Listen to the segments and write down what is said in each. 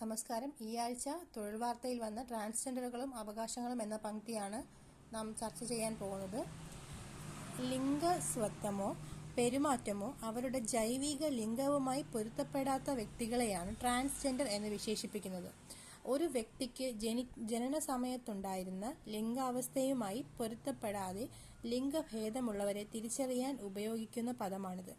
നമസ്കാരം. ഈ ആഴ്ച തൊഴിൽ വാർത്തയിൽ വന്ന ട്രാൻസ്ജെൻഡറുകളും അവകാശങ്ങളും എന്ന പങ്ക്തിയാണ് നാം ചർച്ച ചെയ്യാൻ പോകുന്നത്. ലിംഗസ്വത്വമോ പെരുമാറ്റമോ അവരുടെ ജൈവിക ലിംഗവുമായി പൊരുത്തപ്പെടാത്ത വ്യക്തികളെയാണ് ട്രാൻസ്ജെൻഡർ എന്ന് വിശേഷിപ്പിക്കുന്നത്. ഒരു വ്യക്തിക്ക് ജനന സമയത്തുണ്ടായിരുന്ന ലിംഗാവസ്ഥയുമായി പൊരുത്തപ്പെടാതെ ലിംഗഭേദമുള്ളവരെ തിരിച്ചറിയാൻ ഉപയോഗിക്കുന്ന പദമാണിത്.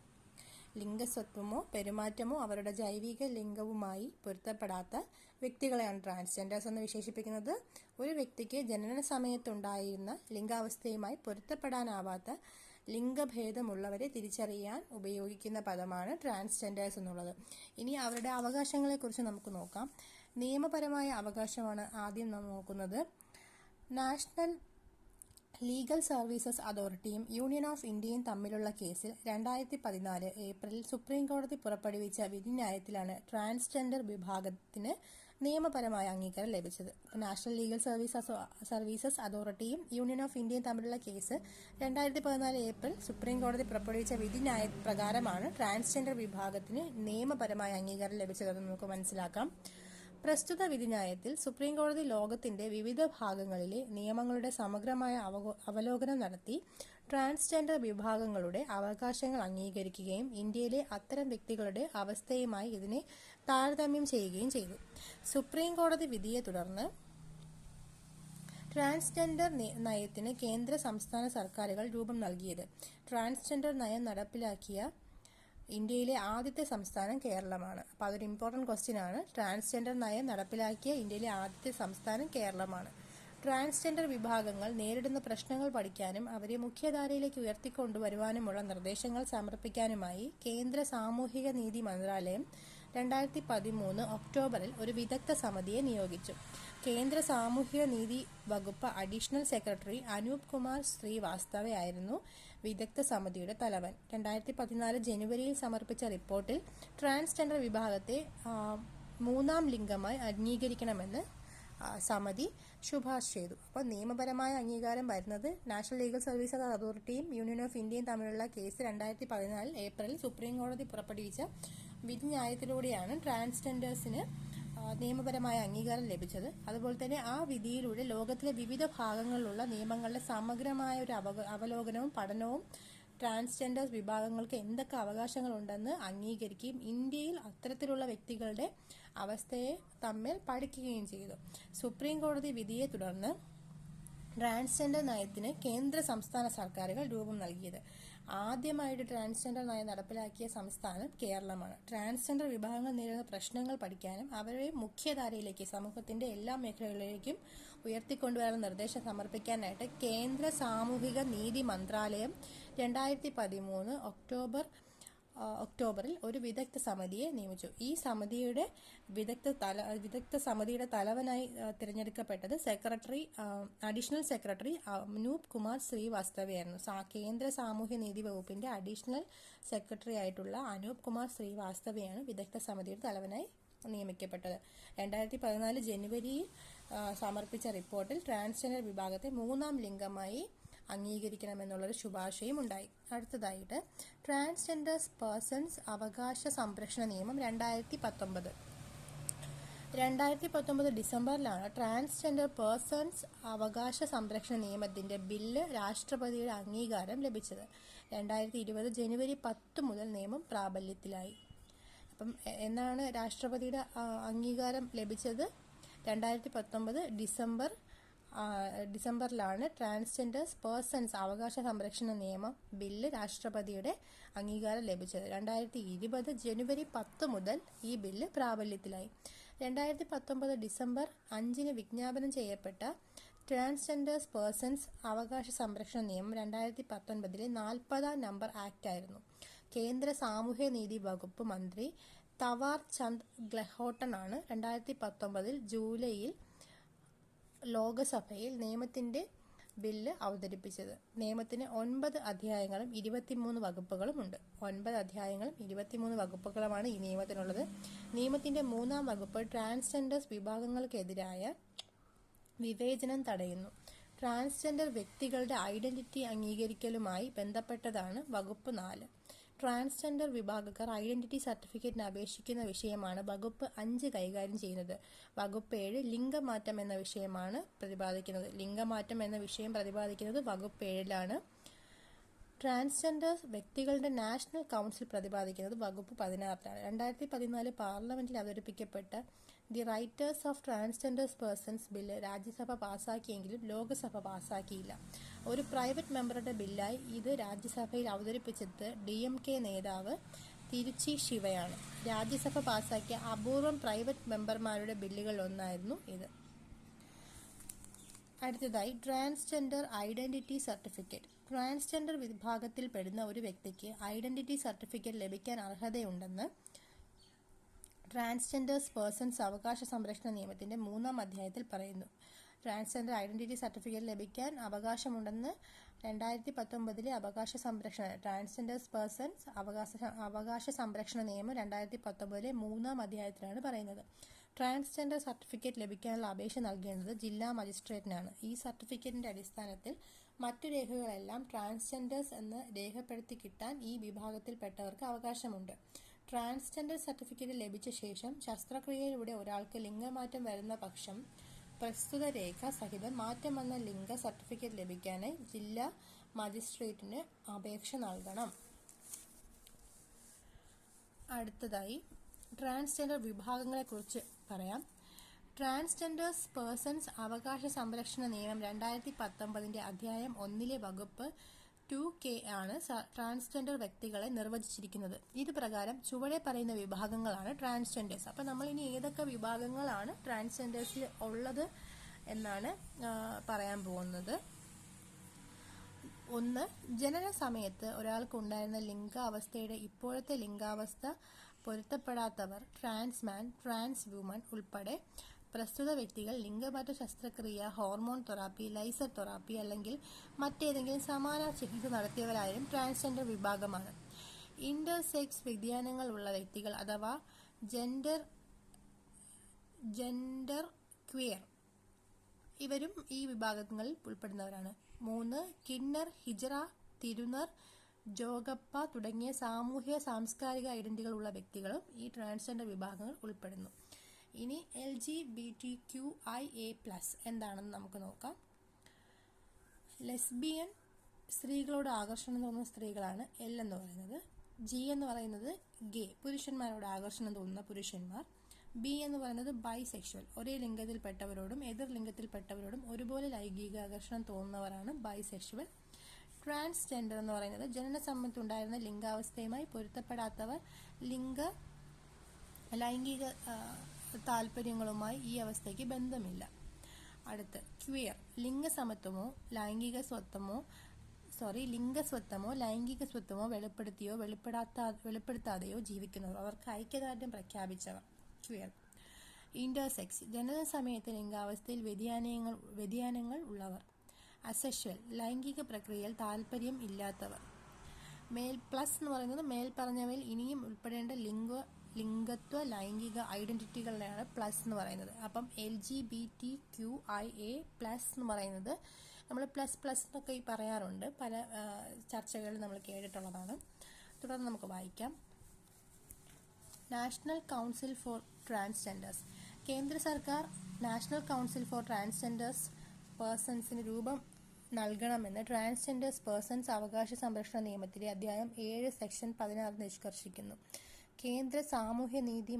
ലിംഗസ്വത്വമോ പെരുമാറ്റമോ അവരുടെ ജൈവിക ലിംഗവുമായി പൊരുത്തപ്പെടാത്ത വ്യക്തികളെയാണ് ട്രാൻസ്ജെൻഡേഴ്സ് എന്ന് വിശേഷിപ്പിക്കുന്നത്. ഒരു വ്യക്തിക്ക് ജനന സമയത്തുണ്ടായിരുന്ന ലിംഗാവസ്ഥയുമായി പൊരുത്തപ്പെടാനാവാത്ത ലിംഗഭേദമുള്ളവരെ തിരിച്ചറിയാൻ ഉപയോഗിക്കുന്ന പദമാണ് ട്രാൻസ്ജെൻഡേഴ്സ് എന്നുള്ളത്. ഇനി അവരുടെ അവകാശങ്ങളെക്കുറിച്ച് നമുക്ക് നോക്കാം. നിയമപരമായ അവകാശമാണ് ആദ്യം നാം നോക്കുന്നത്. നാഷണൽ ലീഗൽ സർവീസസ് അതോറിറ്റിയും യൂണിയൻ ഓഫ് ഇന്ത്യയും തമ്മിലുള്ള കേസിൽ 2014 ഏപ്രിലിൽ സുപ്രീം കോടതി പുറപ്പെടുവിച്ച വിധിന്യായത്തിലാണ് ട്രാൻസ്ജെൻഡർ വിഭാഗത്തിന് നിയമപരമായ അംഗീകാരം ലഭിച്ചത്. നാഷണൽ ലീഗൽ സർവീസസ് അതോറിറ്റിയും യൂണിയൻ ഓഫ് ഇന്ത്യയും തമ്മിലുള്ള കേസ് 2014 ഏപ്രിൽ സുപ്രീം കോടതി പുറപ്പെടുവിച്ച വിധിന്യായ പ്രകാരമാണ് ട്രാൻസ്ജെൻഡർ വിഭാഗത്തിന് നിയമപരമായ അംഗീകാരം ലഭിച്ചതെന്ന് നമുക്ക് മനസ്സിലാക്കാം. പ്രസ്തുത വിധിന്യായത്തിൽ സുപ്രീം കോടതി ലോകത്തിന്റെ വിവിധ ഭാഗങ്ങളിലെ നിയമങ്ങളുടെ സമഗ്രമായ അവലോകനം നടത്തി ട്രാൻസ്ജെൻഡർ വിഭാഗങ്ങളുടെ അവകാശങ്ങൾ അംഗീകരിക്കുകയും ഇന്ത്യയിലെ അത്തരം വ്യക്തികളുടെ അവസ്ഥയുമായി ഇതിനെ താരതമ്യം ചെയ്യുകയും ചെയ്തു. സുപ്രീം കോടതി വിധിയെ തുടർന്ന് ട്രാൻസ്ജെൻഡർ നയത്തിന് കേന്ദ്ര സംസ്ഥാന സർക്കാരുകൾ രൂപം നൽകിയത്. ട്രാൻസ്ജെൻഡർ നയം നടപ്പിലാക്കിയ ഇന്ത്യയിലെ ആദ്യത്തെ സംസ്ഥാനം കേരളമാണ്. അപ്പോൾ അതൊരു ഇമ്പോർട്ടൻറ്റ് ക്വസ്റ്റ്യൻ ആണ്. ട്രാൻസ്ജെൻഡർ നയം നടപ്പിലാക്കിയ ഇന്ത്യയിലെ ആദ്യത്തെ സംസ്ഥാനം കേരളമാണ്. ട്രാൻസ്ജെൻഡർ വിഭാഗങ്ങൾ നേരിടുന്ന പ്രശ്നങ്ങൾ പഠിക്കാനും അവരെ മുഖ്യധാരയിലേക്ക് ഉയർത്തിക്കൊണ്ടുവരുവാനുമുള്ള നിർദ്ദേശങ്ങൾ സമർപ്പിക്കാനുമായി കേന്ദ്ര സാമൂഹിക നീതി മന്ത്രാലയം 2013 ഒക്ടോബറിൽ ഒരു വിദഗ്ധ സമിതിയെ നിയോഗിച്ചു. കേന്ദ്ര സാമൂഹിക നീതി വകുപ്പ് അഡീഷണൽ സെക്രട്ടറി അനൂപ് കുമാർ ശ്രീവാസ്തവയായിരുന്നു വിദഗ്ധ സമിതിയുടെ തലവൻ. 2014 ജനുവരിയിൽ സമർപ്പിച്ച റിപ്പോർട്ടിൽ ട്രാൻസ്ജെൻഡർ വിഭാഗത്തെ മൂന്നാം ലിംഗമായി അംഗീകരിക്കണമെന്ന് സമിതി ശുപാർശ ചെയ്തു. അപ്പോൾ നിയമപരമായ അംഗീകാരം വരുന്നത് നാഷണൽ ലീഗൽ സർവീസസ് അതോറിറ്റിയും യൂണിയൻ ഓഫ് ഇന്ത്യയും തമ്മിലുള്ള കേസ് 2014 ഏപ്രിലിൽ സുപ്രീം കോടതി പുറപ്പെടുവിച്ച വിധിന്യായത്തിലൂടെയാണ് ട്രാൻസ്ജെൻഡേഴ്സിന് നിയമപരമായ അംഗീകാരം ലഭിച്ചത്. അതുപോലെ തന്നെ ആ വിധിയിലൂടെ ലോകത്തിലെ വിവിധ ഭാഗങ്ങളിലുള്ള നിയമങ്ങളുടെ സമഗ്രമായ ഒരു അവലോകനവും പഠനവും ട്രാൻസ്ജെൻഡേഴ്സ് വിഭാഗങ്ങൾക്ക് എന്തൊക്കെ അവകാശങ്ങളുണ്ടെന്ന് അംഗീകരിക്കുകയും ഇന്ത്യയിൽ അത്തരത്തിലുള്ള വ്യക്തികളുടെ അവസ്ഥയെ തമ്മിൽ പഠിക്കുകയും ചെയ്തു. സുപ്രീം കോടതി വിധിയെ തുടർന്ന് ട്രാൻസ്ജെൻഡർ നയത്തിന് കേന്ദ്ര സംസ്ഥാന സർക്കാരുകൾ രൂപം നൽകിയത്. ആദ്യമായിട്ട് ട്രാൻസ്ജെൻഡർ നയം നടപ്പിലാക്കിയ സംസ്ഥാനം കേരളമാണ്. ട്രാൻസ്ജെൻഡർ വിഭാഗങ്ങൾ നേരിടുന്ന പ്രശ്നങ്ങൾ പഠിക്കാനും അവരെ മുഖ്യധാരയിലേക്ക് സമൂഹത്തിന്റെ എല്ലാ മേഖലകളിലേക്കും ഉയർത്തിക്കൊണ്ടുവരാനുള്ള നിർദ്ദേശം സമർപ്പിക്കാനായിട്ട് കേന്ദ്ര സാമൂഹിക നീതി മന്ത്രാലയം 2013 ഒക്ടോബറിൽ ഒരു വിദഗ്ധ സമിതിയെ നിയമിച്ചു. ഈ സമിതിയുടെ വിദഗ്ധ സമിതിയുടെ തലവനായി തിരഞ്ഞെടുക്കപ്പെട്ടത് അഡീഷണൽ സെക്രട്ടറി അനൂപ് കുമാർ ശ്രീവാസ്തവയായിരുന്നു. കേന്ദ്ര സാമൂഹ്യ നീതി വകുപ്പിന്റെ അഡീഷണൽ സെക്രട്ടറി ആയിട്ടുള്ള അനൂപ് കുമാർ ശ്രീവാസ്തവയാണ് വിദഗ്ധ സമിതിയുടെ തലവനായി നിയമിക്കപ്പെട്ടത്. 2014 ജനുവരിയിൽ സമർപ്പിച്ച റിപ്പോർട്ടിൽ ട്രാൻസ്ജെൻഡർ വിഭാഗത്തെ മൂന്നാം ലിംഗമായി അംഗീകരിക്കണമെന്നുള്ളൊരു ശുപാർശയും ഉണ്ടായി. അടുത്തതായിട്ട് ട്രാൻസ്ജെൻഡേഴ്സ് പേഴ്സൺസ് അവകാശ സംരക്ഷണ നിയമം 2019 ഡിസംബറിലാണ് ട്രാൻസ്ജെൻഡർ പേഴ്സൺസ് അവകാശ സംരക്ഷണ നിയമത്തിന്റെ ബില്ല് രാഷ്ട്രപതിയുടെ അംഗീകാരം ലഭിച്ചത്. 2020 ജനുവരി 10 മുതൽ നിയമം പ്രാബല്യത്തിലായി. അപ്പം എന്നാണ് രാഷ്ട്രപതിയുടെ അംഗീകാരം ലഭിച്ചത്? 2019 ഡിസംബറിലാണ് ട്രാൻസ്ജെൻഡേഴ്സ് പേഴ്സൺസ് അവകാശ സംരക്ഷണ നിയമം ബില്ല് രാഷ്ട്രപതിയുടെ അംഗീകാരം ലഭിച്ചത്. 2020 ജനുവരി 10 മുതൽ ഈ ബില്ല് പ്രാബല്യത്തിലായി. 2019 ഡിസംബർ 5 വിജ്ഞാപനം ചെയ്യപ്പെട്ട ട്രാൻസ്ജെൻഡേഴ്സ് പേഴ്സൺസ് അവകാശ സംരക്ഷണ നിയമം 2019 40 നമ്പർ ആക്ട് ആയിരുന്നു. കേന്ദ്ര സാമൂഹ്യ നീതി വകുപ്പ് മന്ത്രി തവാർ ചന്ദ് ഗെഹ്ലോട്ടാണ് 2019 ജൂലൈയിൽ ലോകസഭയിൽ നിയമത്തിന്റെ ബില്ല് അവതരിപ്പിച്ചത്. നിയമത്തിന് 9 അധ്യായങ്ങളും 23 വകുപ്പുകളും ഉണ്ട്. 9 അധ്യായങ്ങളും 23 വകുപ്പുകളുമാണ് ഈ നിയമത്തിനുള്ളത്. നിയമത്തിന്റെ 3-ാം വകുപ്പ് ട്രാൻസ്ജെൻഡേഴ്സ് വിഭാഗങ്ങൾക്കെതിരായ വിവേചനം തടയുന്നു. ട്രാൻസ്ജെൻഡർ വ്യക്തികളുടെ ഐഡന്റിറ്റി അംഗീകരിക്കലുമായി ബന്ധപ്പെട്ടതാണ് വകുപ്പ് 4. ട്രാൻസ്ജെൻഡർ വിഭാഗക്കാർ ഐഡന്റിറ്റി സർട്ടിഫിക്കറ്റിന് അപേക്ഷിക്കുന്ന വിഷയമാണ് വകുപ്പ് 5 കൈകാര്യം ചെയ്യുന്നത്. വകുപ്പ് 7 ലിംഗമാറ്റം എന്ന വിഷയമാണ് പ്രതിപാദിക്കുന്നത്. ലിംഗമാറ്റം എന്ന വിഷയം പ്രതിപാദിക്കുന്നത് വകുപ്പ് 7-ലാണ്. ട്രാൻസ്ജെൻഡർ വ്യക്തികളുടെ നാഷണൽ കൗൺസിൽ പ്രതിപാദിക്കുന്നത് വകുപ്പ് 16-ലാണ്. 2014 പാർലമെന്റിൽ അവതരിപ്പിക്കപ്പെട്ട the rights of transgender persons bill Rajya Sabha പാസാക്കിയെങ്കിലും ലോക്സഭ പാസാക്കിയില്ല. ഒരു പ്രൈവറ്റ് മെമ്പറുടെ ബില്ലായി ഇത് രാജ്യസഭയിൽ അവതരിപ്പിച്ചത് DMK നേതാവ് തിരുച്ചി ശിവയാണ്. രാജ്യസഭ പാസാക്കിയ അപൂർവം പ്രൈവറ്റ് മെമ്പർമാരുടെ ബില്ലുകളിലൊന്നായിരുന്നു ഇത്. അടുത്തതായി ട്രാൻസ്ജെൻഡർ ഐഡന്റിറ്റി സർട്ടിഫിക്കറ്റ്. ട്രാൻസ്ജെൻഡർ വിഭാഗത്തിൽപ്പെടുന്ന ഒരു വ്യക്തിക്ക് ഐഡന്റിറ്റി സർട്ടിഫിക്കറ്റ് ലഭിക്കാൻ അർഹതയുണ്ടെന്ന് ട്രാൻസ്ജെൻഡേഴ്സ് പേഴ്സൺസ് അവകാശ സംരക്ഷണ നിയമത്തിന്റെ 3-ാം അധ്യായത്തിൽ പറയുന്നു. ട്രാൻസ്ജെൻഡർ ഐഡന്റിറ്റി സർട്ടിഫിക്കറ്റ് ലഭിക്കാൻ അവകാശമുണ്ടെന്ന് 2019 അവകാശ സംരക്ഷണ ട്രാൻസ്ജെൻഡേഴ്സ് പേഴ്സൺസ് അവകാശ സംരക്ഷണ നിയമം 2019 3-ാം അധ്യായത്തിലാണ് പറയുന്നത്. ട്രാൻസ്ജെൻഡർ സർട്ടിഫിക്കറ്റ് ലഭിക്കാനുള്ള അപേക്ഷ നൽകേണ്ടത് ജില്ലാ മജിസ്ട്രേറ്റിനാണ്. ഈ സർട്ടിഫിക്കറ്റിന്റെ അടിസ്ഥാനത്തിൽ മറ്റു രേഖകളെല്ലാം ട്രാൻസ്ജെൻഡേഴ്സ് എന്ന് രേഖപ്പെടുത്തി കിട്ടാൻ ഈ വിഭാഗത്തിൽപ്പെട്ടവർക്ക് അവകാശമുണ്ട്. ട്രാൻസ്ജെൻഡർ സർട്ടിഫിക്കറ്റ് ലഭിച്ച ശേഷം ശസ്ത്രക്രിയയിലൂടെ ഒരാൾക്ക് ലിംഗമാറ്റം വരുന്ന പക്ഷം പ്രസ്തുത രേഖ സഹിതം മാറ്റം വന്ന ലിംഗ സർട്ടിഫിക്കറ്റ് ലഭിക്കാനായി ജില്ലാ മജിസ്ട്രേറ്റിന് അപേക്ഷ നൽകണം. അടുത്തതായി ട്രാൻസ്ജെൻഡർ വിഭാഗങ്ങളെക്കുറിച്ച് പറയാം. ട്രാൻസ്ജെൻഡേഴ്സ് പേഴ്സൺസ് അവകാശ സംരക്ഷണ നിയമം 2019 അധ്യായം 1 വകുപ്പ് 2K ആണ് ട്രാൻസ്ജെൻഡർ വ്യക്തികളെ നിർവചിച്ചിരിക്കുന്നത്. ഇത് പ്രകാരം ചുവടെ പറയുന്ന വിഭാഗങ്ങളാണ് ട്രാൻസ്ജെൻഡേഴ്സ്. അപ്പം നമ്മൾ ഇനി ഏതൊക്കെ വിഭാഗങ്ങളാണ് ട്രാൻസ്ജെൻഡേഴ്സിൽ ഉള്ളത് എന്നാണ് പറയാൻ പോകുന്നത്. 1. ജനന സമയത്ത് ഒരാൾക്കുണ്ടായിരുന്ന ലിംഗാവസ്ഥയുടെ ഇപ്പോഴത്തെ ലിംഗാവസ്ഥ പൊരുത്തപ്പെടാത്തവർ, ട്രാൻസ്മാൻ, ട്രാൻസ് വുമൺ ഉൾപ്പെടെ പ്രസ്തുത വ്യക്തികൾ ലിംഗമാറ്റ ശസ്ത്രക്രിയ, ഹോർമോൺ തെറാപ്പി, ലൈസർ തെറാപ്പി അല്ലെങ്കിൽ മറ്റേതെങ്കിലും സമാന ചികിത്സ നടത്തിയവരായാലും ട്രാൻസ്ജെൻഡർ വിഭാഗമാണ്. ഇന്റർസെക്സ് വ്യതിയാനങ്ങൾ ഉള്ള വ്യക്തികൾ അഥവാ ജെൻഡർ ക്വിയർ ഇവരും ഈ വിഭാഗങ്ങളിൽ ഉൾപ്പെടുന്നവരാണ്. 3. കിന്നർ, ഹിജറ, തിരുനർ, ജോഗപ്പ തുടങ്ങിയ സാമൂഹ്യ സാംസ്കാരിക ഐഡന്റിറ്റികൾ ഉള്ള വ്യക്തികളും ഈ ട്രാൻസ്ജെൻഡർ വിഭാഗങ്ങൾ ഉൾപ്പെടുന്നു. ഇനി LGBTQIA+ എന്താണെന്ന് നമുക്ക് നോക്കാം. ലെസ്ബിയൻ, സ്ത്രീകളോട് ആകർഷണം തോന്നുന്ന സ്ത്രീകളാണ് L എന്ന് പറയുന്നത്. G എന്ന് പറയുന്നത് ഗേ, പുരുഷന്മാരോട് ആകർഷണം തോന്നുന്ന പുരുഷന്മാർ. B എന്ന് പറയുന്നത് ബൈസെക്ഷൽ, ഒരേ ലിംഗത്തിൽപ്പെട്ടവരോടും എതിർ ലിംഗത്തിൽപ്പെട്ടവരോടും ഒരുപോലെ ലൈംഗിക ആകർഷണം തോന്നുന്നവരാണ് ബൈസെക്ഷൽ. ട്രാൻസ്ജെൻഡർ എന്ന് പറയുന്നത് ജനന സമയത്തുണ്ടായിരുന്ന ലിംഗാവസ്ഥയുമായി പൊരുത്തപ്പെടാത്തവർ, ലൈംഗിക താല്പര്യങ്ങളുമായി ഈ അവസ്ഥയ്ക്ക് ബന്ധമില്ല. അടുത്ത് ക്വിയർ, ലിംഗസ്വത്വമോ ലൈംഗിക സ്വത്വമോ വെളിപ്പെടുത്തിയോ വെളിപ്പെടുത്താതെയോ ജീവിക്കുന്നവർ, അവർക്ക് ഐക്യദാർഢ്യം പ്രഖ്യാപിച്ചവർ ക്വിയർ. ഇന്റർസെക്സ്, ജനന സമയത്തെ ലിംഗാവസ്ഥയിൽ വ്യതിയാനങ്ങൾ ഉള്ളവർ. അസെക്ഷൽ, ലൈംഗിക പ്രക്രിയയിൽ താല്പര്യം ഇല്ലാത്തവർ. പ്ലസ് എന്ന് പറയുന്നത് മേൽപ്പറഞ്ഞവയിൽ ഇനിയും ഉൾപ്പെടേണ്ട ലിംഗത്വ ലൈംഗിക ഐഡന്റിറ്റികളെയാണ് പ്ലസ് എന്ന് പറയുന്നത്. അപ്പം LGBTQIA+ എന്ന് പറയുന്നത് നമ്മൾ പ്ലസ് എന്നൊക്കെ പറയാറുണ്ട്, പല ചർച്ചകളിൽ നമ്മൾ കേട്ടിട്ടുള്ളതാണ്. തുടർന്ന് നമുക്ക് വായിക്കാം. National council for transgenders. കേന്ദ്ര സർക്കാർ നാഷണൽ കൗൺസിൽ ഫോർ ട്രാൻസ്ജെൻഡേഴ്സ് പേഴ്സൺസിന് രൂപം നൽകണമെന്ന് ട്രാൻസ്ജെൻഡേഴ്സ് പേഴ്സൺസ് അവകാശ സംരക്ഷണ നിയമത്തിലെ അധ്യായം 7 സെക്ഷൻ 16 നിഷ്കർഷിക്കുന്നു. കേന്ദ്ര സാമൂഹ്യനീതി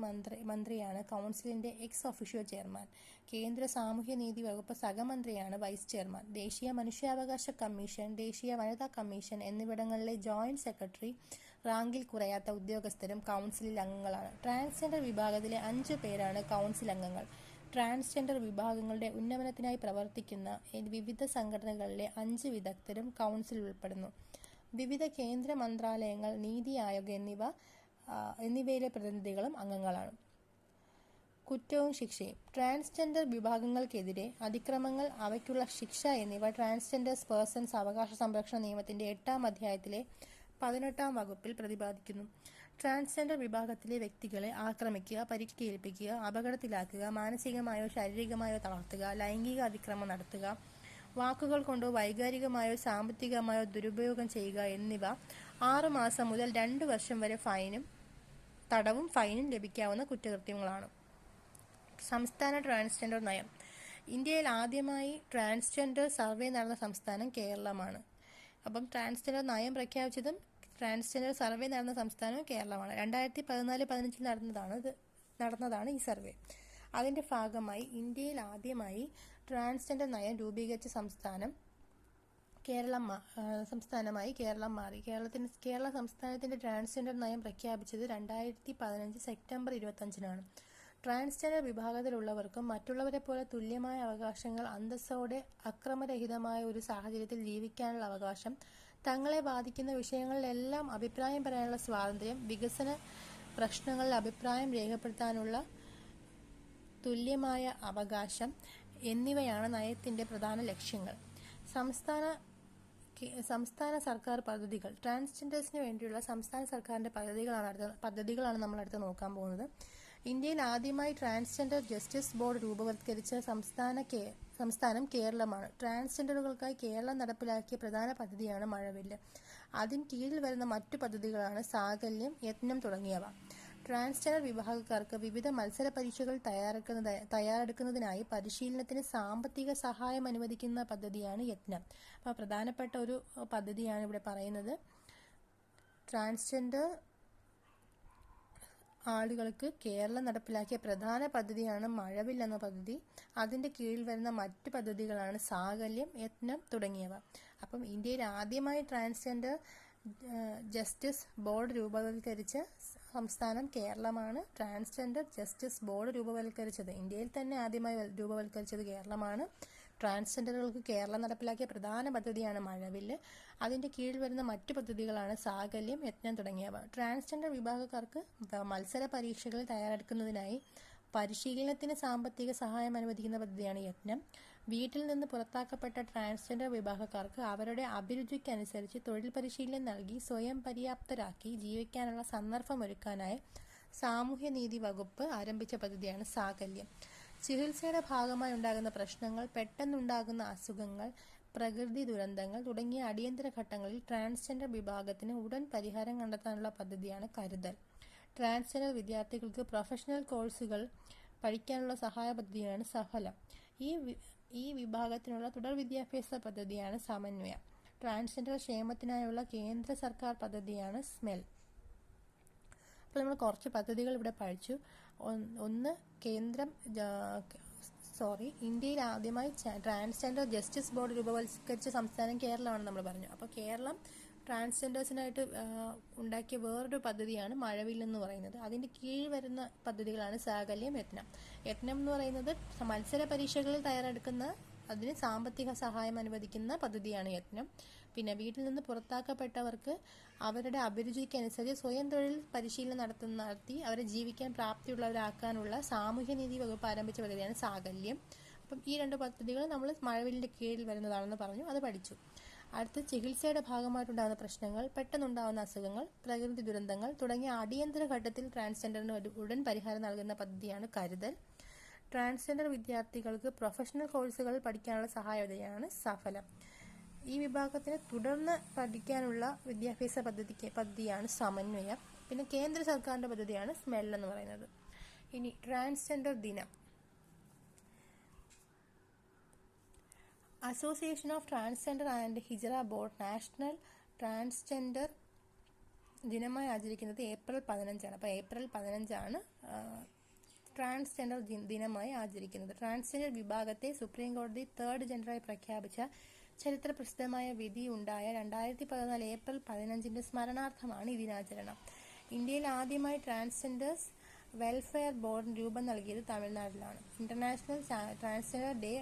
മന്ത്രിയാണ് കൗൺസിലിന്റെ എക്സ് ഒഫീഷ്യോ ചെയർമാൻ. കേന്ദ്ര സാമൂഹ്യനീതി വകുപ്പ് സഹമന്ത്രിയാണ് വൈസ് ചെയർമാൻ. ദേശീയ മനുഷ്യാവകാശ കമ്മീഷൻ, ദേശീയ വനിതാ കമ്മീഷൻ എന്നിവിടങ്ങളിലെ ജോയിന്റ് സെക്രട്ടറി റാങ്കിൽ കുറയാത്ത ഉദ്യോഗസ്ഥരും കൗൺസിലിൽ അംഗങ്ങളാണ്. ട്രാൻസ്ജെൻഡർ വിഭാഗത്തിലെ 5 പേരാണ് കൗൺസിൽ അംഗങ്ങൾ. ട്രാൻസ്ജെൻഡർ വിഭാഗങ്ങളുടെ ഉന്നമനത്തിനായി പ്രവർത്തിക്കുന്ന വിവിധ സംഘടനകളിലെ 5 വിദഗ്ധരും കൗൺസിൽ ഉൾപ്പെടുന്നു. വിവിധ കേന്ദ്ര മന്ത്രാലയങ്ങൾ, നീതി ആയോഗ് എന്നിവയിലെ പ്രതിനിധികളും അംഗങ്ങളാണ്. കുറ്റവും ശിക്ഷയും. ട്രാൻസ്ജെൻഡർ വിഭാഗങ്ങൾക്കെതിരെ അതിക്രമങ്ങൾ, അവയ്ക്കുള്ള ശിക്ഷ എന്നിവ ട്രാൻസ്ജെൻഡേഴ്സ് പേഴ്സൺസ് അവകാശ സംരക്ഷണ നിയമത്തിന്റെ 8-ാം അധ്യായത്തിലെ 18-ാം വകുപ്പിൽ പ്രതിപാദിക്കുന്നു. ട്രാൻസ്ജെൻഡർ വിഭാഗത്തിലെ വ്യക്തികളെ ആക്രമിക്കുക, പരിക്കേൽപ്പിക്കുക, അപകടത്തിലാക്കുക, മാനസികമായോ ശാരീരികമായോ തളർത്തുക, ലൈംഗിക അതിക്രമം നടത്തുക, വാക്കുകൾ കൊണ്ടോ വൈകാരികമായോ സാമ്പത്തികമായോ ദുരുപയോഗം ചെയ്യുക എന്നിവ 6 മാസം മുതൽ 2 വർഷം വരെ തടവും ഫൈനും ലഭിക്കാവുന്ന കുറ്റകൃത്യങ്ങളാണ്. സംസ്ഥാന ട്രാൻസ്ജെൻഡർ നയം. ഇന്ത്യയിൽ ആദ്യമായി ട്രാൻസ്ജെൻഡർ സർവേ നടന്ന സംസ്ഥാനം കേരളമാണ്. അപ്പം ട്രാൻസ്ജെൻഡർ നയം പ്രഖ്യാപിച്ചതും ട്രാൻസ്ജെൻഡർ സർവേ നടന്ന സംസ്ഥാനവും കേരളമാണ്. 2014-15 നടന്നതാണ് ഈ സർവേ. അതിൻ്റെ ഭാഗമായി ഇന്ത്യയിൽ ആദ്യമായി ട്രാൻസ്ജെൻഡർ നയം രൂപീകരിച്ച സംസ്ഥാനമായി കേരളം മാറി. കേരള സംസ്ഥാനത്തിൻ്റെ ട്രാൻസ്ജെൻഡർ നയം പ്രഖ്യാപിച്ചത് 2015 സെപ്റ്റംബർ 25-നാണ്. ട്രാൻസ്ജെൻഡർ വിഭാഗത്തിലുള്ളവർക്കും മറ്റുള്ളവരെ പോലെ തുല്യമായ അവകാശങ്ങൾ, അന്തസ്സോടെ അക്രമരഹിതമായ ഒരു സാഹചര്യത്തിൽ ജീവിക്കാനുള്ള അവകാശം, തങ്ങളെ ബാധിക്കുന്ന വിഷയങ്ങളിലെല്ലാം അഭിപ്രായം പറയാനുള്ള സ്വാതന്ത്ര്യം, വികസന പ്രശ്നങ്ങളിൽ അഭിപ്രായം രേഖപ്പെടുത്താനുള്ള തുല്യമായ അവകാശം എന്നിവയാണ് നയത്തിൻ്റെ പ്രധാന ലക്ഷ്യങ്ങൾ. സംസ്ഥാന സർക്കാർ പദ്ധതികൾ. ട്രാൻസ്ജെൻഡേഴ്സിന് വേണ്ടിയുള്ള സംസ്ഥാന സർക്കാരിൻ്റെ പദ്ധതികളാണ് നമ്മൾ അടുത്ത് നോക്കാൻ പോകുന്നത്. ഇന്ത്യയിൽ ആദ്യമായി ട്രാൻസ്ജെൻഡർ ജസ്റ്റിസ് ബോർഡ് രൂപവത്കരിച്ച സംസ്ഥാനം കേരളമാണ്. ട്രാൻസ്ജെൻഡറുകൾക്കായി കേരളം നടപ്പിലാക്കിയ പ്രധാന പദ്ധതിയാണ് മഴവില്ല്. അതിന് കീഴിൽ വരുന്ന മറ്റു പദ്ധതികളാണ് സാകല്യം, യത്നം തുടങ്ങിയവ. ട്രാൻസ്ജെൻഡർ വിഭാഗക്കാർക്ക് വിവിധ മത്സര പരീക്ഷകൾ തയ്യാറെടുക്കുന്നതിനായി പരിശീലനത്തിന് സാമ്പത്തിക സഹായം അനുവദിക്കുന്ന പദ്ധതിയാണ് യത്നം. അപ്പോൾ പ്രധാനപ്പെട്ട ഒരു പദ്ധതിയാണ് ഇവിടെ പറയുന്നത്. ട്രാൻസ്ജെൻഡർ ആളുകൾക്ക് കേരളം നടപ്പിലാക്കിയ പ്രധാന പദ്ധതിയാണ് മഴവിൽ എന്ന പദ്ധതി. അതിൻ്റെ കീഴിൽ വരുന്ന മറ്റു പദ്ധതികളാണ് സാകല്യം, യത്നം തുടങ്ങിയവ. അപ്പം ഇന്ത്യയിൽ ആദ്യമായി ട്രാൻസ്ജെൻഡർ ജസ്റ്റിസ് ബോർഡ് രൂപവത്കരിച്ച സംസ്ഥാനം കേരളമാണ്. ട്രാൻസ്ജെൻഡർ ജസ്റ്റിസ് ബോർഡ് രൂപവത്കരിച്ചത് ഇന്ത്യയിൽ തന്നെ ആദ്യമായി രൂപവത്കരിച്ചത് കേരളമാണ്. ട്രാൻസ്ജെൻഡറുകൾക്ക് കേരളം നടപ്പിലാക്കിയ പ്രധാന പദ്ധതിയാണ് മഴവില്ല്. അതിൻ്റെ കീഴിൽ വരുന്ന മറ്റു പദ്ധതികളാണ് സാകല്യം, യത്നം തുടങ്ങിയവ. ട്രാൻസ്ജെൻഡർ വിഭാഗക്കാർക്ക് മത്സര പരീക്ഷകളിൽ തയ്യാറെടുക്കുന്നതിനായി പരിശീലനത്തിന് സാമ്പത്തിക സഹായം അനുവദിക്കുന്ന പദ്ധതിയാണ് യത്നം. വീട്ടിൽ നിന്ന് പുറത്താക്കപ്പെട്ട ട്രാൻസ്ജെൻഡർ വിഭാഗക്കാർക്ക് അവരുടെ അഭിരുചിക്കനുസരിച്ച് തൊഴിൽ പരിശീലനം നൽകി സ്വയം പര്യാപ്തരാക്കി ജീവിക്കാനുള്ള സന്ദർഭമൊരുക്കാനായി സാമൂഹ്യനീതി വകുപ്പ് ആരംഭിച്ച പദ്ധതിയാണ് സാകല്യം. ചികിത്സയുടെ ഭാഗമായി ഉണ്ടാകുന്ന പ്രശ്നങ്ങൾ, പെട്ടെന്നുണ്ടാകുന്ന അസുഖങ്ങൾ, പ്രകൃതി ദുരന്തങ്ങൾ തുടങ്ങിയ അടിയന്തര ഘട്ടങ്ങളിൽ ട്രാൻസ്ജെൻഡർ വിഭാഗത്തിന് ഉടൻ പരിഹാരം കണ്ടെത്താനുള്ള പദ്ധതിയാണ് കരുതൽ. ട്രാൻസ്ജെൻഡർ വിദ്യാർത്ഥികൾക്ക് പ്രൊഫഷണൽ കോഴ്സുകൾ പഠിക്കാനുള്ള സഹായ പദ്ധതിയാണ് സഫലം. ഈ വിഭാഗത്തിനുള്ള തുടർ വിദ്യാഭ്യാസ പദ്ധതിയാണ് സമന്വയം. ട്രാൻസ്ജെൻഡർ ക്ഷേമത്തിനായുള്ള കേന്ദ്ര സർക്കാർ പദ്ധതിയാണ് സ്മെൽ. അപ്പോൾ നമ്മൾ കുറച്ച് പദ്ധതികൾ ഇവിടെ പഠിച്ചു. ഇന്ത്യയിൽ ആദ്യമായി ട്രാൻസ്ജെൻഡർ ജസ്റ്റിസ് ബോർഡ് രൂപവത്കരിച്ച സംസ്ഥാനം കേരളമാണെന്ന് നമ്മൾ പറഞ്ഞു. അപ്പോൾ കേരളം ട്രാൻസ്ജെൻഡേഴ്സിനായിട്ട് ഉണ്ടാക്കിയ വേറൊരു പദ്ധതിയാണ് മഴവിൽ എന്ന് പറയുന്നത്. അതിൻ്റെ കീഴിൽ വരുന്ന പദ്ധതികളാണ് സാകല്യം, യത്നം. യത്നം എന്ന് പറയുന്നത് മത്സര പരീക്ഷകളിൽ തയ്യാറെടുക്കുന്ന അതിന് സാമ്പത്തിക സഹായം അനുവദിക്കുന്ന പദ്ധതിയാണ് യത്നം. പിന്നെ വീട്ടിൽ നിന്ന് പുറത്താക്കപ്പെട്ടവർക്ക് അവരുടെ അഭിരുചിക്കനുസരിച്ച് സ്വയം തൊഴിൽ പരിശീലനം നടത്തി അവരെ ജീവിക്കാൻ പ്രാപ്തിയുള്ളവരാക്കാനുള്ള സാമൂഹ്യനീതി വകുപ്പ് ആരംഭിച്ച പദ്ധതിയാണ് സാകല്യം. അപ്പം ഈ രണ്ട് പദ്ധതികൾ നമ്മൾ മഴവിലിൻ്റെ കീഴിൽ വരുന്നതാണെന്ന് പറഞ്ഞു, അത് പഠിച്ചു. അടുത്ത് ചികിത്സയുടെ ഭാഗമായിട്ടുണ്ടാകുന്ന പ്രശ്നങ്ങൾ, പെട്ടെന്നുണ്ടാകുന്ന അസുഖങ്ങൾ, പ്രകൃതി ദുരന്തങ്ങൾ തുടങ്ങിയ അടിയന്തര ഘട്ടത്തിൽ ട്രാൻസ്ജെൻഡറിന് ഉടൻ പരിഹാരം നൽകുന്ന പദ്ധതിയാണ് കരുതൽ. ട്രാൻസ്ജെൻഡർ വിദ്യാർത്ഥികൾക്ക് പ്രൊഫഷണൽ കോഴ്സുകൾ പഠിക്കാനുള്ള സഹായതയാണ് സഫലം. ഈ വിഭാഗത്തിന് തുടർന്ന് പഠിക്കാനുള്ള വിദ്യാഭ്യാസ പദ്ധതിയാണ് സമന്വയം. പിന്നെ കേന്ദ്ര സർക്കാരിൻ്റെ പദ്ധതിയാണ് സ്മെൽ എന്ന് പറയുന്നത്. ഇനി ട്രാൻസ്ജെൻഡർ ദിനം. Association of transgender and hijra board national transgender ദിനമായി ആചരിക്കുന്നത് ഏപ്രിൽ 15-ആണ്. അപ്പോൾ ഏപ്രിൽ 15-ആണ് ട്രാൻസ്ജെൻഡർ ദിനമായി ആചരിക്കുന്നത്. ട്രാൻസ്ജെൻഡർ വിഭാഗത്തെ സുപ്രീം കോടതി തേർഡ് ജെൻഡറായി പ്രഖ്യാപിച്ച ചരിത്ര പ്രസിദ്ധമായ വിധി ഉണ്ടായ 2014 ഏപ്രിൽ 15-ന്റെ സ്മരണാർത്ഥമാണ് ഈ ദിനാചരണം. ഇന്ത്യയിൽ ആദ്യമായി ട്രാൻസ്ജെൻഡേഴ്സ് വെൽഫെയർ ബോർഡിന് രൂപം നൽകിയത് തമിഴ്നാട്ടിലാണ്. International transgender day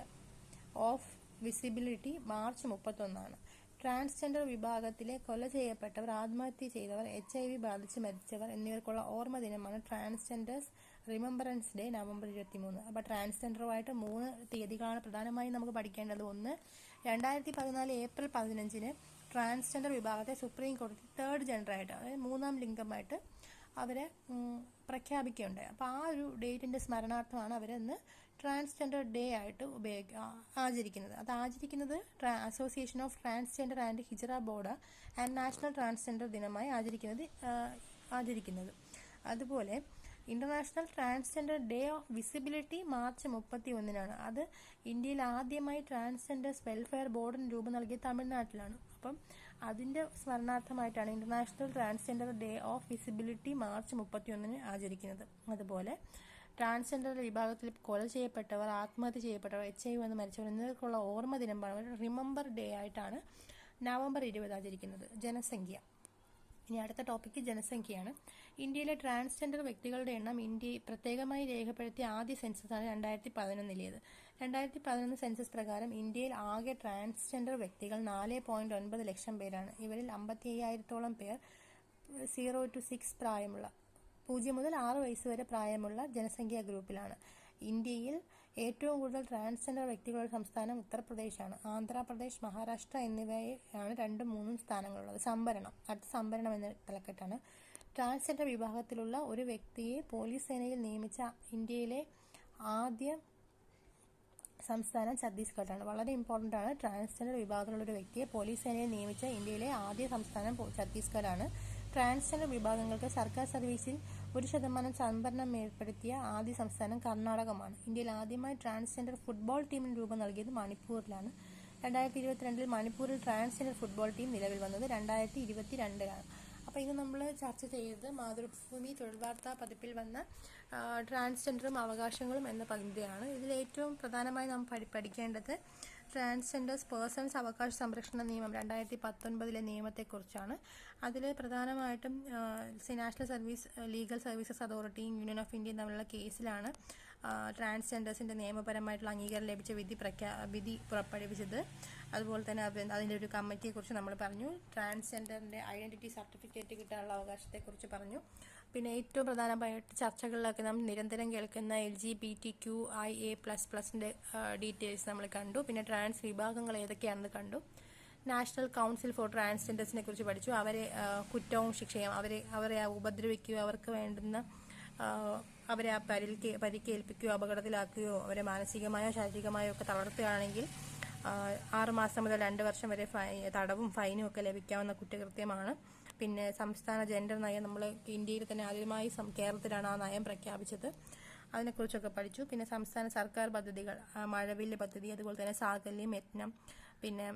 of visibility March 31-ആണ്. ട്രാൻസ്ജെൻഡർ വിഭാഗത്തിലെ കൊല ചെയ്യപ്പെട്ടവർ, ആത്മഹത്യ ചെയ്തവർ, HIV ബാധിച്ച് മരിച്ചവർ എന്നിവർക്കുള്ള ഓർമ്മ ദിനമാണ് ട്രാൻസ്ജെൻഡേഴ്സ് റിമംബറൻസ് ഡേ നവംബർ 23. അപ്പോൾ ട്രാൻസ്ജെൻഡറുമായിട്ട് 3 തീയതികളാണ് പ്രധാനമായും നമുക്ക് പഠിക്കേണ്ടത്. ഒന്ന്, 2014 ഏപ്രിൽ 15-ന് ട്രാൻസ്ജെൻഡർ വിഭാഗത്തെ സുപ്രീം കോടതി തേർഡ് ജെൻഡറായിട്ട്, അതായത് മൂന്നാം ലിംഗമായിട്ട് അവരെ പ്രഖ്യാപിക്കുകയുണ്ടായി. അപ്പോൾ ആ ഒരു ഡേറ്റിൻ്റെ സ്മരണാർത്ഥമാണ് അവരിന്ന് ട്രാൻസ്ജെൻഡർ ഡേ ആയിട്ട് ആചരിക്കുന്നത്. അത് ആചരിക്കുന്നത് association of transgender and hijra board and national transgender ദിനമായി ആചരിക്കുന്നത്. അതുപോലെ international transgender day of visibility March 31-നാണ്. അത് ഇന്ത്യയിൽ ആദ്യമായി ട്രാൻസ്ജെൻഡേഴ്സ് വെൽഫെയർ ബോർഡിന് രൂപം നൽകിയ തമിഴ്നാട്ടിലാണ്. അപ്പം അതിൻ്റെ സ്മരണാർത്ഥമായിട്ടാണ് international transgender day of visibility March 31-ന് ആചരിക്കുന്നത്. അതുപോലെ ട്രാൻസ്ജെൻഡർ വിഭാഗത്തിൽ കൊല ചെയ്യപ്പെട്ടവർ, ആത്മഹത്യ ചെയ്യപ്പെട്ടവർ, HIV വന്ന് മരിച്ചവർ എന്നിവർക്കുള്ള ഓർമ്മ ദിനമാണ് റിമംബർ ഡേ ആയിട്ടാണ് നവംബർ 20 ആചരിക്കുന്നത്. ജനസംഖ്യ. ഇനി അടുത്ത ടോപ്പിക്ക് ജനസംഖ്യയാണ്. ഇന്ത്യയിലെ ട്രാൻസ്ജെൻഡർ വ്യക്തികളുടെ എണ്ണം ഇന്ത്യയിൽ പ്രത്യേകമായി രേഖപ്പെടുത്തിയ ആദ്യ സെൻസസാണ് 2011-ലേത്. 2011 സെൻസസ് പ്രകാരം ഇന്ത്യയിൽ ആകെ ട്രാൻസ്ജെൻഡർ വ്യക്തികൾ 4.9 ലക്ഷം പേരാണ്. ഇവരിൽ 55,000-ഓളം പേർ 0 to 6 പ്രായമുള്ള 0 മുതൽ 6 വയസ്സ് വരെ പ്രായമുള്ള ജനസംഖ്യാ ഗ്രൂപ്പിലാണ്. ഇന്ത്യയിൽ ഏറ്റവും കൂടുതൽ ട്രാൻസ്ജെൻഡർ വ്യക്തികളുടെ സംസ്ഥാനം ഉത്തർപ്രദേശാണ്. ആന്ധ്രാപ്രദേശ്, മഹാരാഷ്ട്ര എന്നിവയാണ് 2ഉം 3ഉം സ്ഥാനങ്ങളുള്ളത്. അടുത്ത സംവരണം എന്ന തലക്കെട്ടാണ്. ട്രാൻസ്ജെൻഡർ വിഭാഗത്തിലുള്ള ഒരു വ്യക്തിയെ പോലീസ് സേനയിൽ നിയമിച്ച ഇന്ത്യയിലെ ആദ്യ സംസ്ഥാനം ഛത്തീസ്ഗഡാണ്. വളരെ ഇമ്പോർട്ടൻ്റ് ആണ്. ട്രാൻസ്ജെൻഡർ വിഭാഗത്തിലുള്ള ഒരു വ്യക്തിയെ പോലീസ് സേനയിൽ നിയമിച്ച ഇന്ത്യയിലെ ആദ്യ സംസ്ഥാനം ഛത്തീസ്ഗഡാണ്. ട്രാൻസ്ജെൻഡർ വിഭാഗങ്ങൾക്ക് സർക്കാർ സർവീസിൽ 1% സംവരണം ഏർപ്പെടുത്തിയ ആദ്യ സംസ്ഥാനം കർണാടകമാണ്. ഇന്ത്യയിൽ ആദ്യമായി ട്രാൻസ്ജെൻഡർ ഫുട്ബോൾ ടീമിന് രൂപം നൽകിയത് മണിപ്പൂരിലാണ്. 2022 മണിപ്പൂരിൽ ട്രാൻസ്ജെൻഡർ ഫുട്ബോൾ ടീം നിലവിൽ വന്നത് 2022-ലാണ്. അപ്പോൾ ഇത് നമ്മൾ ചർച്ച ചെയ്തത് മാതൃഭൂമി തൊഴിൽ വാർത്താ പതിപ്പിൽ വന്ന ട്രാൻസ്ജെൻഡറും അവകാശങ്ങളും എന്ന പങ്ക്തിയാണ്. ഇതിൽ ഏറ്റവും പ്രധാനമായി നാം പഠിക്കേണ്ടത് ട്രാൻസ്ജെൻഡേഴ്സ് പേഴ്സൺസ് അവകാശ സംരക്ഷണ നിയമം 2019 നിയമത്തെക്കുറിച്ചാണ്. അതിൽ പ്രധാനമായിട്ടും നാഷണൽ ലീഗൽ സർവീസസ് അതോറിറ്റിയും യൂണിയൻ ഓഫ് ഇന്ത്യയും തമ്മിലുള്ള കേസിലാണ് ട്രാൻസ്ജെൻഡേഴ്സിൻ്റെ നിയമപരമായിട്ടുള്ള അംഗീകാരം ലഭിച്ച വിധി പുറപ്പെടുവിച്ചത്. അതുപോലെ തന്നെ അതിൻ്റെ ഒരു കമ്മിറ്റിയെക്കുറിച്ച് നമ്മൾ പറഞ്ഞു. ട്രാൻസ്ജെൻഡറിൻ്റെ ഐഡൻറ്റിറ്റി സർട്ടിഫിക്കറ്റ് കിട്ടാനുള്ള അവകാശത്തെക്കുറിച്ച് പറഞ്ഞു. പിന്നെ ഏറ്റവും പ്രധാനമായിട്ട് ചർച്ചകളിലൊക്കെ നാം നിരന്തരം കേൾക്കുന്ന LGBTQIA++ൻ്റെ ഡീറ്റെയിൽസ് നമ്മൾ കണ്ടു. പിന്നെ ട്രാൻസ് വിഭാഗങ്ങൾ ഏതൊക്കെയാണെന്ന് കണ്ടു. നാഷണൽ കൗൺസിൽ ഫോർ ട്രാൻസ്ജെൻഡേഴ്സിനെ കുറിച്ച് പഠിച്ചു. അവരെ കുറ്റവും ശിക്ഷയും അവരെ ഉപദ്രവിക്കുകയോ അവർക്ക് വേണ്ടുന്ന അവരെ പരിക്കേൽപ്പിക്കുകയോ അപകടത്തിലാക്കുകയോ അവരെ മാനസികമായോ ശാരീരികമായോ ഒക്കെ തളർത്തുകയാണെങ്കിൽ 6 മാസം മുതൽ 2 വർഷം വരെ തടവും ഫൈനും ഒക്കെ ലഭിക്കാവുന്ന കുറ്റകൃത്യമാണ്. പിന്നെ സംസ്ഥാന ജെൻഡർ നയം നമ്മൾ ഇന്ത്യയിൽ തന്നെ ആദ്യമായി കേരളത്തിലാണ് ആ നയം പ്രഖ്യാപിച്ചത്. അതിനെക്കുറിച്ചൊക്കെ പഠിച്ചു. പിന്നെ സംസ്ഥാന സർക്കാർ പദ്ധതികൾ, മഴവില്ല് പദ്ധതി, അതുപോലെ തന്നെ സാകല്യം, യത്നം, പിന്നെ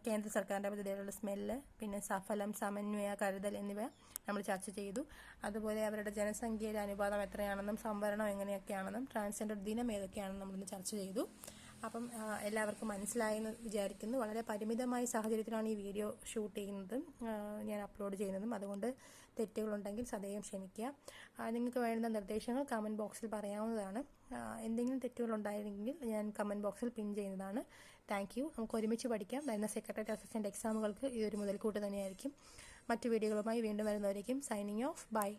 കേന്ദ്ര സർക്കാരിൻ്റെ പദ്ധതികളുടെ സ്മെല്ല്, പിന്നെ സഫലം, സമന്വയ, കരുതൽ എന്നിവ നമ്മൾ ചർച്ച ചെയ്തു. അതുപോലെ അവരുടെ ജനസംഖ്യയുടെ അനുപാതം എത്രയാണെന്നും സംവരണം എങ്ങനെയൊക്കെയാണെന്നും ട്രാൻസ്ജെൻഡർ ദിനം ഏതൊക്കെയാണെന്നും നമ്മളിന്ന് ചർച്ച ചെയ്തു. അപ്പം എല്ലാവർക്കും മനസ്സിലായെന്ന് വിചാരിക്കുന്നു. വളരെ പരിമിതമായ സാഹചര്യത്തിലാണ് ഈ വീഡിയോ ഷൂട്ട് ചെയ്യുന്നതും ഞാൻ അപ്ലോഡ് ചെയ്യുന്നതും. അതുകൊണ്ട് തെറ്റുകളുണ്ടെങ്കിൽ സദയം ക്ഷമിക്കുക. നിങ്ങൾക്ക് വേണ്ടുന്ന നിർദ്ദേശങ്ങൾ കമൻറ്റ് ബോക്സിൽ പറയാവുന്നതാണ്. എന്തെങ്കിലും തെറ്റുകളുണ്ടായിരുന്നെങ്കിൽ ഞാൻ കമൻറ്റ് ബോക്സിൽ പിൻ ചെയ്യുന്നതാണ്. Thank you. നമുക്ക് ഒരുമിച്ച് പഠിക്കാം. വരുന്ന സെക്രട്ടേറിയറ്റ് അസിസ്റ്റൻറ്റ് എക്സാമുകൾക്ക് ഇതൊരു മുതൽക്കൂട്ട് തന്നെയായിരിക്കും. മറ്റു വീഡിയോകളുമായി വീണ്ടും വരുന്നവരേക്കും സൈനിങ് ഓഫ്. ബൈ.